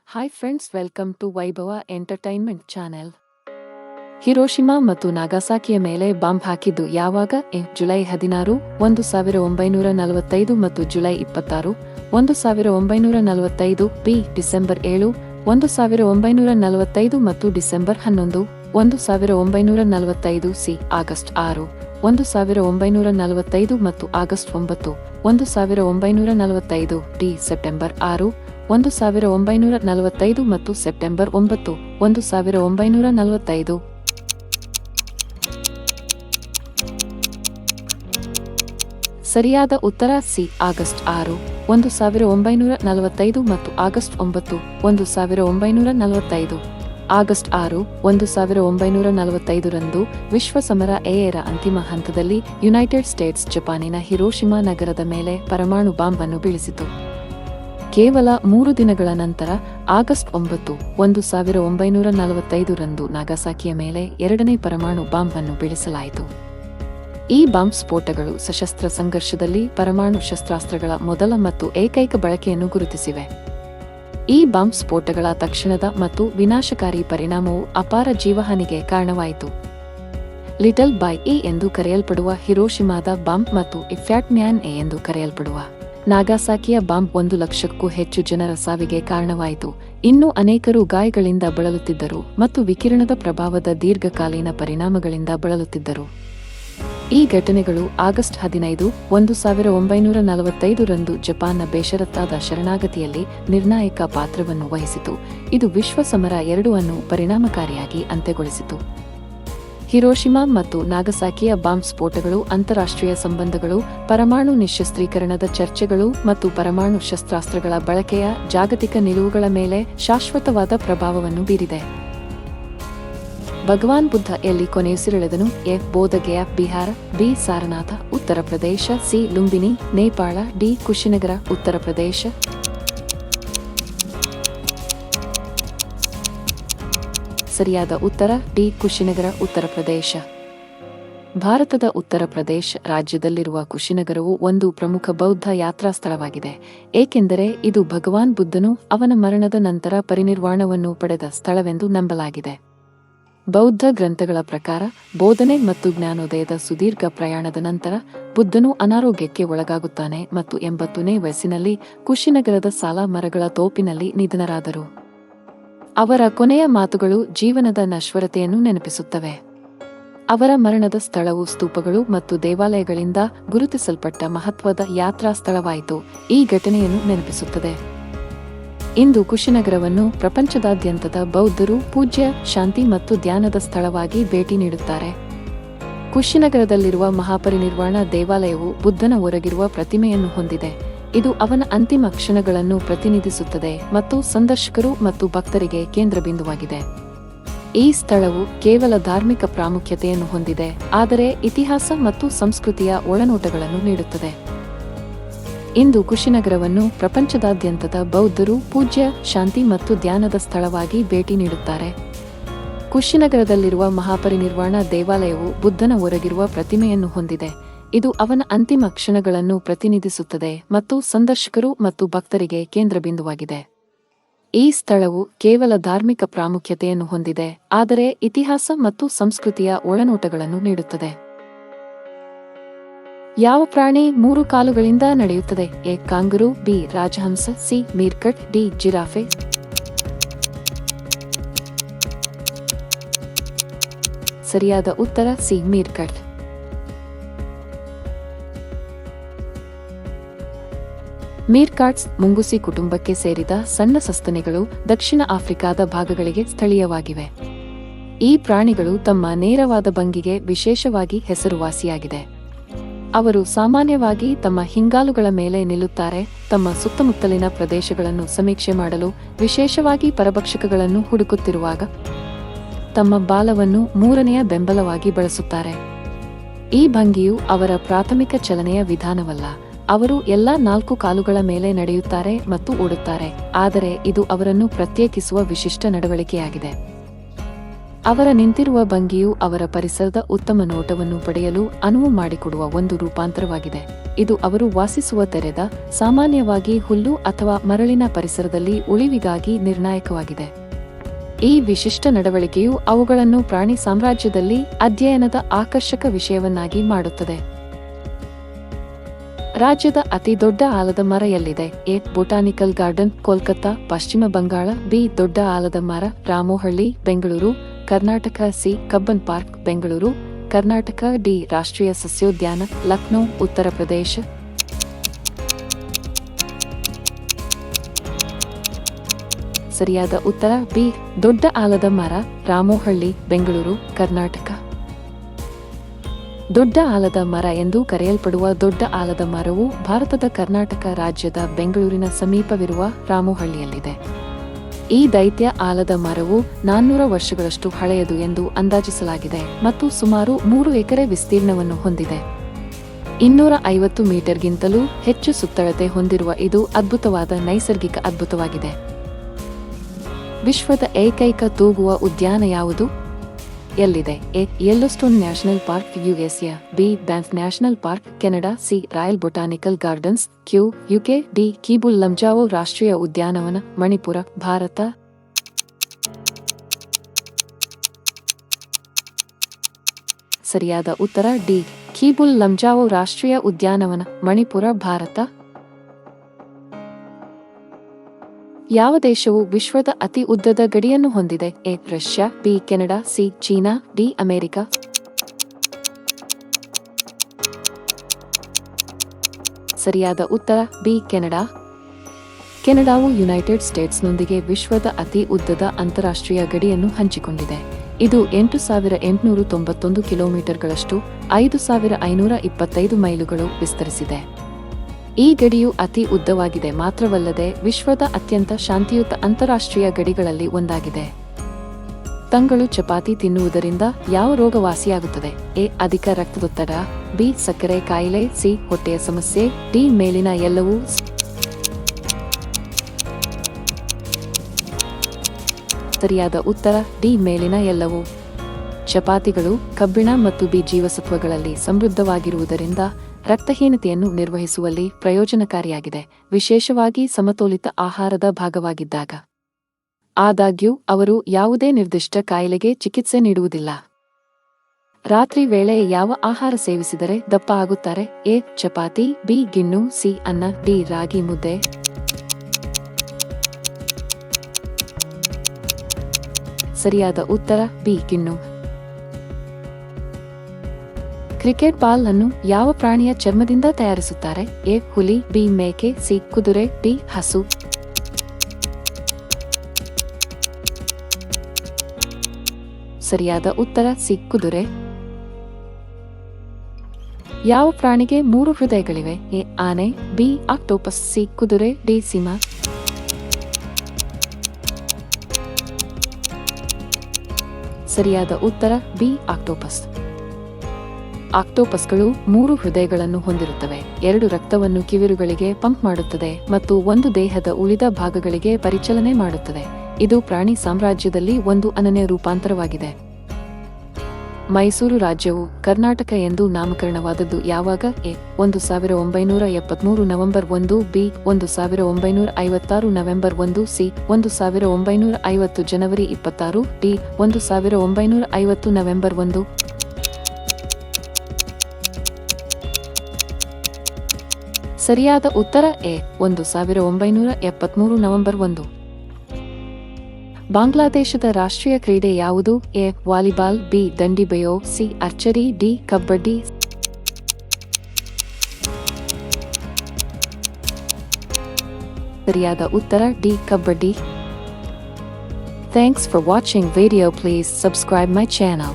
Hi friends, welcome to ವೈಭವ entertainment channel. Hiroshima ಮತ್ತು ನಾಗಾಸಾಕಿಯ ಮೇಲೆ ಬಾಂಬ್ ಹಾಕಿದ್ದು ಯಾವಾಗ? ಜುಲೈ 16, 1945 ಮತ್ತು ಜುಲೈ 26, 1945 ಬಿ. ಡಿಸೆಂಬರ್ 7, 1945 ಮತ್ತು ಡಿಸೆಂಬರ್ 11, 1945 ಸಿ. ಆಗಸ್ಟ್ 6, 1945 ಮತ್ತು ಆಗಸ್ಟ್ 9, 1945 ಡಿ. ಸೆಪ್ಟೆಂಬರ್ 6, 1945 ಮತ್ತು ಸೆಪ್ಟೆಂಬರ್ 9, 1945. ಸರಿಯಾದ ಉತ್ತರ ಸಿ. ಆಗಸ್ಟ್ 6, 1945 ಮತ್ತು ಆಗಸ್ಟ್ 9, 1945. ಆಗಸ್ಟ್ 6, 1945 ರಂದು ವಿಶ್ವ ಸಮರ ಎರ ಅಂತಿಮ ಹಂತದಲ್ಲಿ ಯುನೈಟೆಡ್ ಸ್ಟೇಟ್ಸ್ ಜಪಾನಿನ ಹಿರೋಶಿಮಾ ನಗರದ ಮೇಲೆ ಪರಮಾಣು ಬಾಂಬ್ ಅನ್ನು ಬೀಳಿಸಿತು. ಕೇವಲ 3 ದಿನಗಳ ನಂತರ ಆಗಸ್ಟ್ 9, 1945 ರಂದು ನಾಗಾಸಾಕಿಯ ಮೇಲೆ ಎರಡನೇ ಪರಮಾಣು ಬಾಂಬ್ ಅನ್ನು ಬೀಳಿಸಲಾಯಿತು. ಈ ಬಾಂಬ್ ಸ್ಫೋಟಗಳು ಸಶಸ್ತ್ರ ಸಂಘರ್ಷದಲ್ಲಿ ಪರಮಾಣು ಶಸ್ತ್ರಾಸ್ತ್ರಗಳ ಮೊದಲ ಮತ್ತು ಏಕೈಕ ಬಳಕೆಯನ್ನು ಗುರುತಿಸಿವೆ. ಈ ಬಾಂಬ್ ಸ್ಫೋಟಗಳ ತಕ್ಷಣದ ಮತ್ತು ವಿನಾಶಕಾರಿ ಪರಿಣಾಮವು ಅಪಾರ ಜೀವಹಾನಿಗೆ ಕಾರಣವಾಯಿತು. ಲಿಟಲ್ ಬಾಯ್ ಎ ಎಂದು ಕರೆಯಲ್ಪಡುವ ಹಿರೋಶಿಮಾದ ಬಾಂಬ್ ಮತ್ತು ಫ್ಯಾಟ್ ಮ್ಯಾನ್ ಎ ಎಂದು ಕರೆಯಲ್ಪಡುವ ನಾಗಾಸಾಕಿಯ ಬಾಂಬ್ 1,00,000ಕ್ಕೂ ಹೆಚ್ಚು ಜನರ ಸಾವಿಗೆ ಕಾರಣವಾಯಿತು. ಇನ್ನೂ ಅನೇಕರು ಗಾಯಗಳಿಂದ ಬಳಲುತ್ತಿದ್ದರು ಮತ್ತು ವಿಕಿರಣದ ಪ್ರಭಾವದ ದೀರ್ಘಕಾಲೀನ ಪರಿಣಾಮಗಳಿಂದ ಬಳಲುತ್ತಿದ್ದರು. ಈ ಘಟನೆಗಳು ಆಗಸ್ಟ್ 15, 1945 ರಂದು ಜಪಾನ್ನ ಬೇಷರತ್ತಾದ ಶರಣಾಗತಿಯಲ್ಲಿ ನಿರ್ಣಾಯಕ ಪಾತ್ರವನ್ನು ವಹಿಸಿತು. ಇದು ವಿಶ್ವ ಸಮರ 2 ಅನ್ನು ಪರಿಣಾಮಕಾರಿಯಾಗಿ ಅಂತ್ಯಗೊಳಿಸಿತು. ಹಿರೋಶಿಮಾ ಮತ್ತು ನಾಗಸಾಕಿಯ ಬಾಂಬ್ ಸ್ಫೋಟಗಳು ಅಂತಾರಾಷ್ಟ್ರೀಯ ಸಂಬಂಧಗಳು, ಪರಮಾಣು ನಿಶ್ಶಸ್ತ್ರೀಕರಣದ ಚರ್ಚೆಗಳು ಮತ್ತು ಪರಮಾಣು ಶಸ್ತ್ರಾಸ್ತ್ರಗಳ ಬಳಕೆಯ ಜಾಗತಿಕ ನಿಲುವುಗಳ ಮೇಲೆ ಶಾಶ್ವತವಾದ ಪ್ರಭಾವವನ್ನು ಬೀರಿದೆ. ಭಗವಾನ್ ಬುದ್ಧ ಎಲ್ಲಿ ಕೊನೆಯುಸಿರೆಳೆದನು? A. Bodh Gaya, Bihar. B. Sarnath, Uttar Pradesh. C. Lumbini, Nepal. D. Kushinagar, Uttar Pradesh. ಸರಿಯಾದ ಉತ್ತರ ಡಿ. ಕುಶಿನಗರ, ಉತ್ತರ ಪ್ರದೇಶ. ಭಾರತದ ಉತ್ತರ ಪ್ರದೇಶ ರಾಜ್ಯದಲ್ಲಿರುವ ಕುಶಿನಗರವು ಒಂದು ಪ್ರಮುಖ ಬೌದ್ಧ ಯಾತ್ರಾ ಸ್ಥಳವಾಗಿದೆ, ಏಕೆಂದರೆ ಇದು ಭಗವಾನ್ ಬುದ್ಧನು ಅವನ ಮರಣದ ನಂತರ ಪರಿನಿರ್ವಾಣವನ್ನು ಪಡೆದ ಸ್ಥಳವೆಂದು ನಂಬಲಾಗಿದೆ. ಬೌದ್ಧ ಗ್ರಂಥಗಳ ಪ್ರಕಾರ ಬೋಧನೆ ಮತ್ತು ಜ್ಞಾನೋದಯದ ಸುದೀರ್ಘ ಪ್ರಯಾಣದ ನಂತರ ಬುದ್ಧನು ಅನಾರೋಗ್ಯಕ್ಕೆ ಒಳಗಾಗುತ್ತಾನೆ ಮತ್ತು 80ನೇ ವಯಸ್ಸಿನಲ್ಲಿ ಕುಶಿನಗರದ ಸಾಲ ಮರಗಳ ತೋಪಿನಲ್ಲಿ ನಿಧನರಾದರು. ಅವರ ಕೊನೆಯ ಮಾತುಗಳು ಜೀವನದ ನಶ್ವರತೆಯನ್ನು ನೆನಪಿಸುತ್ತವೆ. ಅವರ ಮರಣದ ಸ್ಥಳವು ಸ್ತೂಪಗಳು ಮತ್ತು ದೇವಾಲಯಗಳಿಂದ ಗುರುತಿಸಲ್ಪಟ್ಟ ಮಹತ್ವದ ಯಾತ್ರಾ ಸ್ಥಳವಾಯಿತು. ಈ ಘಟನೆಯನ್ನು ನೆನಪಿಸುತ್ತದೆ. ಇಂದು ಕುಶಿನಗರವನ್ನು ಪ್ರಪಂಚದಾದ್ಯಂತದ ಬೌದ್ಧರು ಪೂಜ್ಯ, ಶಾಂತಿ ಮತ್ತು ಧ್ಯಾನದ ಸ್ಥಳವಾಗಿ ಭೇಟಿ ನೀಡುತ್ತಾರೆ. ಕುಶಿನಗರದಲ್ಲಿರುವ ಮಹಾಪರಿನಿರ್ವಾಣ ದೇವಾಲಯವು ಬುದ್ಧನ ಹೊರಗಿರುವ ಪ್ರತಿಮೆಯನ್ನು ಹೊಂದಿದೆ. ಇದು ಅವನ ಅಂತಿಮ ಕ್ಷಣಗಳನ್ನು ಪ್ರತಿನಿಧಿಸುತ್ತದೆ ಮತ್ತು ಸಂದರ್ಶಕರು ಮತ್ತು ಭಕ್ತರಿಗೆ ಕೇಂದ್ರಬಿಂದುವಾಗಿದೆ. ಈ ಸ್ಥಳವು ಕೇವಲ ಧಾರ್ಮಿಕ ಪ್ರಾಮುಖ್ಯತೆಯನ್ನು ಹೊಂದಿದೆ, ಆದರೆ ಇತಿಹಾಸ ಮತ್ತು ಸಂಸ್ಕೃತಿಯ ಒಳನೋಟಗಳನ್ನು ನೀಡುತ್ತದೆ. ಇಂದು ಕುಶಿನಗರವನ್ನು ಪ್ರಪಂಚದಾದ್ಯಂತದ ಬೌದ್ಧರು ಪೂಜ್ಯ, ಶಾಂತಿ ಮತ್ತು ಧ್ಯಾನದ ಸ್ಥಳವಾಗಿ ಭೇಟಿ ನೀಡುತ್ತಾರೆ. ಕುಶಿನಗರದಲ್ಲಿರುವ ಮಹಾಪರಿನಿರ್ವಾಣ ದೇವಾಲಯವು ಬುದ್ಧನ ಹೊರಗಿರುವ ಪ್ರತಿಮೆಯನ್ನು ಹೊಂದಿದೆ. ಇದು ಅವನ ಅಂತಿಮ ಕ್ಷಣಗಳನ್ನು ಪ್ರತಿನಿಧಿಸುತ್ತದೆ ಮತ್ತು ಸಂದರ್ಶಕರು ಮತ್ತು ಭಕ್ತರಿಗೆ ಕೇಂದ್ರಬಿಂದುವಾಗಿದೆ. ಈ ಸ್ಥಳವು ಕೇವಲ ಧಾರ್ಮಿಕ ಪ್ರಾಮುಖ್ಯತೆಯನ್ನು ಹೊಂದಿದೆ, ಆದರೆ ಇತಿಹಾಸ ಮತ್ತು ಸಂಸ್ಕೃತಿಯ ಒಳನೋಟಗಳನ್ನು ನೀಡುತ್ತದೆ. ಯಾವ ಪ್ರಾಣಿ 3 ಕಾಲುಗಳಿಂದ ನಡೆಯುತ್ತದೆ? ಎ. ಕಾಂಗರೂ. ಬಿ. ರಾಜಹಂಸ. ಸಿ. ಮೀರ್ಕಟ್. ಡಿ. ಜಿರಾಫೆ. ಸರಿಯಾದ ಉತ್ತರ ಸಿ. ಮೀರ್ಕಟ್. ಮೀರ್ಕಾಟ್ಸ್ ಮುಂಗುಸಿ ಕುಟುಂಬಕ್ಕೆ ಸೇರಿದ ಸಣ್ಣ ಸಸ್ತನಿಗಳು ದಕ್ಷಿಣ ಆಫ್ರಿಕಾದ ಭಾಗಗಳಿಗೆ ಸ್ಥಳೀಯವಾಗಿವೆ. ಈ ಪ್ರಾಣಿಗಳು ತಮ್ಮ ನೇರವಾದ ಭಂಗಿಗೆ ವಿಶೇಷವಾಗಿ ಹೆಸರುವಾಸಿಯಾಗಿದೆ. ಅವರು ಸಾಮಾನ್ಯವಾಗಿ ತಮ್ಮ ಹಿಂಗಾಲುಗಳ ಮೇಲೆ ನಿಲ್ಲುತ್ತಾರೆ, ತಮ್ಮ ಸುತ್ತಮುತ್ತಲಿನ ಪ್ರದೇಶಗಳನ್ನು ಸಮೀಕ್ಷೆ ಮಾಡಲು, ವಿಶೇಷವಾಗಿ ಪರಭಕ್ಷಕಗಳನ್ನು ಹುಡುಕುತ್ತಿರುವಾಗ. ತಮ್ಮ ಬಾಲವನ್ನು 3ನೆಯ ಬೆಂಬಲವಾಗಿ ಬಳಸುತ್ತಾರೆ. ಈ ಭಂಗಿಯು ಅವರ ಪ್ರಾಥಮಿಕ ಚಲನೆಯ ವಿಧಾನವಲ್ಲ. ಅವರು ಎಲ್ಲಾ 4 ಕಾಲುಗಳ ಮೇಲೆ ನಡೆಯುತ್ತಾರೆ ಮತ್ತು ಓಡುತ್ತಾರೆ, ಆದರೆ ಇದು ಅವರನ್ನು ಪ್ರತ್ಯೇಕಿಸುವ ವಿಶಿಷ್ಟ ನಡವಳಿಕೆಯಾಗಿದೆ. ಅವರ ನಿಂತಿರುವ ಭಂಗಿಯು ಅವರ ಪರಿಸರದ ಉತ್ತಮ ನೋಟವನ್ನು ಪಡೆಯಲು ಅನುವು ಮಾಡಿಕೊಡುವ ಒಂದು ರೂಪಾಂತರವಾಗಿದೆ. ಇದು ಅವರು ವಾಸಿಸುವ ತೆರೆದ, ಸಾಮಾನ್ಯವಾಗಿ ಹುಲ್ಲು ಅಥವಾ ಮರಳಿನ ಪರಿಸರದಲ್ಲಿ ಉಳಿವಿಗಾಗಿ ನಿರ್ಣಾಯಕವಾಗಿದೆ. ಈ ವಿಶಿಷ್ಟ ನಡವಳಿಕೆಯು ಅವುಗಳನ್ನು ಪ್ರಾಣಿ ಸಾಮ್ರಾಜ್ಯದಲ್ಲಿ ಅಧ್ಯಯನದ ಆಕರ್ಷಕ ವಿಷಯವನ್ನಾಗಿ ಮಾಡುತ್ತದೆ. ರಾಜ್ಯದ ಅತಿ ದೊಡ್ಡ ಆಲದ ಮರ ಎಲ್ಲಿದೆ? ಎ. ಬೊಟಾನಿಕಲ್ ಗಾರ್ಡನ್, ಕೋಲ್ಕತ್ತಾ, ಪಶ್ಚಿಮ ಬಂಗಾಳ. ಬಿ. ದೊಡ್ಡ ಆಲದ ಮರ, Ramohalli, Bengaluru, Karnataka. C. Cubbon park, Bengaluru, Karnataka. D. ರಾಷ್ಟ್ರೀಯ ಸಸ್ಯೋದ್ಯಾನ, ಲಕ್ನೋ, ಉತ್ತರ ಪ್ರದೇಶ. ಸರಿಯಾದ ಉತ್ತರ ಬಿ. ದೊಡ್ಡ ಆಲದ ಮರ, ರಾಮೋಹಳ್ಳಿ, ಬೆಂಗಳೂರು, ಕರ್ನಾಟಕ. ದೊಡ್ಡ ಆಲದ ಮರ ಎಂದು ಕರೆಯಲ್ಪಡುವ ದೊಡ್ಡ ಆಲದ ಮರವು ಭಾರತದ ಕರ್ನಾಟಕ ರಾಜ್ಯದ ಬೆಂಗಳೂರಿನ ಸಮೀಪವಿರುವ ರಾಮೋಹಳ್ಳಿಯಲ್ಲಿದೆ. ಈ ದೈತ್ಯ ಆಲದ ಮರವು 400 ವರ್ಷಗಳಷ್ಟು ಹಳೆಯದು ಎಂದು ಅಂದಾಜಿಸಲಾಗಿದೆ ಮತ್ತು ಸುಮಾರು 3 ಎಕರೆ ವಿಸ್ತೀರ್ಣವನ್ನು ಹೊಂದಿದೆ. 250 ಮೀಟರ್ಗಿಂತಲೂ ಹೆಚ್ಚು ಸುತ್ತಳತೆ ಹೊಂದಿರುವ ಇದು ಅದ್ಭುತವಾದ ನೈಸರ್ಗಿಕ ಅದ್ಭುತವಾಗಿದೆ. ವಿಶ್ವದ ಏಕೈಕ ತೂಗುವ ಉದ್ಯಾನ ಯಾವುದು? ಎಲ್ಲಿದೆ? A. Yellowstone national park, USA. B. Banff national park, Canada. C. Royal botanical gardens, Kew, UK. D. Keibul Lamjao ರಾಷ್ಟ್ರೀಯ ಉದ್ಯಾನವನ, ಮಣಿಪುರ, ಭಾರತ. ಸರಿಯಾದ ಉತ್ತರ ಡಿ. ಕೀಬುಲ್ ಲಮ್ಜಾವೋ ರಾಷ್ಟ್ರೀಯ ಉದ್ಯಾನವನ, ಮಣಿಪುರ, ಭಾರತ. ಯಾವ ದೇಶವು ವಿಶ್ವದ ಅತಿ ಉದ್ದದ ಗಡಿಯನ್ನು ಹೊಂದಿದೆ? A. Russia. B. Canada. C. China. D. America. ಸರಿಯಾದ ಉತ್ತರ ಬಿ. ಕೆನಡಾ. ಕೆನಡಾವು ಯುನೈಟೆಡ್ ಸ್ಟೇಟ್ಸ್ನೊಂದಿಗೆ ವಿಶ್ವದ ಅತಿ ಉದ್ದದ ಅಂತಾರಾಷ್ಟ್ರೀಯ ಗಡಿಯನ್ನು ಹಂಚಿಕೊಂಡಿದೆ. ಇದು 8,891 ಕಿಲೋಮೀಟರ್ಗಳಷ್ಟು, 5,525 ಮೈಲುಗಳು ವಿಸ್ತರಿಸಿದೆ. ಈ ಗಡಿಯು ಅತಿ ಉದ್ದವಾಗಿದೆ ಮಾತ್ರವಲ್ಲದೆ ವಿಶ್ವದ ಅತ್ಯಂತ ಶಾಂತಿಯುತ ಅಂತಾರಾಷ್ಟ್ರೀಯ ಗಡಿಗಳಲ್ಲಿ ಒಂದಾಗಿದೆ. ತಂಗಳು ಚಪಾತಿ ತಿನ್ನುವುದರಿಂದ ಯಾವ ರೋಗ ವಾಸಿಯಾಗುತ್ತದೆ? ಎ. ಅಧಿಕ ರಕ್ತದೊತ್ತಡ. ಬಿ. ಸಕ್ಕರೆ ಕಾಯಿಲೆ. ಸಿ. ಹೊಟ್ಟೆಯ ಸಮಸ್ಯೆ. ಡಿ. ಮೇಲಿನ ಎಲ್ಲವೂ. ಸರಿಯಾದ ಉತ್ತರ ಡಿ. ಮೇಲಿನ ಎಲ್ಲವೂ. ಚಪಾತಿಗಳು ಕಬ್ಬಿಣ ಮತ್ತು ಬಿ ಜೀವಸತ್ವಗಳಲ್ಲಿ ಸಮೃದ್ಧವಾಗಿರುವುದರಿಂದ ರಕ್ತಹೀನತೆಯನ್ನು ನಿರ್ವಹಿಸುವಲ್ಲಿ ಪ್ರಯೋಜನಕಾರಿಯಾಗಿದೆ, ವಿಶೇಷವಾಗಿ ಸಮತೋಲಿತ ಆಹಾರದ ಭಾಗವಾಗಿದ್ದಾಗ. ಆದಾಗ್ಯೂ ಅವರು ಯಾವುದೇ ನಿರ್ದಿಷ್ಟ ಕಾಯಿಲೆಗೆ ಚಿಕಿತ್ಸೆ ನೀಡುವುದಿಲ್ಲ. ರಾತ್ರಿ ವೇಳೆ ಯಾವ ಆಹಾರ ಸೇವಿಸಿದರೆ ದಪ್ಪ ಆಗುತ್ತಾರೆ? ಎ. ಚಪಾತಿ. ಬಿ. ಗಿಣ್ಣು. ಸಿ. ಅನ್ನ. ಡಿ. ರಾಗಿ ಮುದ್ದೆ. ಸರಿಯಾದ ಉತ್ತರ ಬಿ. ಗಿಣ್ಣು. ಕ್ರಿಕೆಟ್ ಬಾಲ್ ಅನ್ನು ಯಾವ ಪ್ರಾಣಿಯ ಚರ್ಮದಿಂದ ತಯಾರಿಸುತ್ತಾರೆ? ಎ. ಹುಲಿ. ಬಿ. ಮೇಕೆ. ಸಿ. ಕುದುರೆ. ಡಿ. ಹಸು. ಸರಿಯಾದ ಉತ್ತರ ಸಿ. ಕುದುರೆ. ಯಾವ ಪ್ರಾಣಿಗೆ 3 ಹೃದಯಗಳಿವೆ? ಎ. ಆನೆ. ಬಿ. ಆಕ್ಟೋಪಸ್. ಸಿ. ಕುದುರೆ. ಡಿ. ಸಿಂಹ. ಸರಿಯಾದ ಉತ್ತರ ಬಿ. ಆಕ್ಟೋಪಸ್. ಆಕ್ಟೋಪಸ್ಗಳು 3 ಹೃದಯಗಳನ್ನು ಹೊಂದಿರುತ್ತವೆ. 2 ರಕ್ತವನ್ನು ಕಿವಿರುಗಳಿಗೆ ಪಂಪ್ ಮಾಡುತ್ತದೆ ಮತ್ತು 1 ದೇಹದ ಉಳಿದ ಭಾಗಗಳಿಗೆ ಪರಿಚಲನೆ ಮಾಡುತ್ತದೆ. ಇದು ಪ್ರಾಣಿ ಸಾಮ್ರಾಜ್ಯದಲ್ಲಿ ಒಂದು ಅನನ್ಯ ರೂಪಾಂತರವಾಗಿದೆ. ಮೈಸೂರು ರಾಜ್ಯವು ಕರ್ನಾಟಕ ಎಂದು ನಾಮಕರಣವಾದದ್ದು ಯಾವಾಗ? A. 1973 November 1. B. 1956 November 1. C. 1950 January 26. D. 1950 November 1. ಸರಿಯಾದ ಉತ್ತರ ಎ. 1973 ನವೆಂಬರ್ 1. ಬಾಂಗ್ಲಾದೇಶದ ರಾಷ್ಟ್ರೀಯ ಕ್ರೀಡೆ ಯಾವುದು? ಎ. ವಾಲಿಬಾಲ್. ಬಿ. ದಂಡಿಬೇಯೋ. ಸಿ. ಆರ್ಚರಿ. ಡಿ. ಕಬಡ್ಡಿ. ಸರಿಯಾದ ಉತ್ತರ D. Kabaddi. Thanks for watching video. Please subscribe my channel.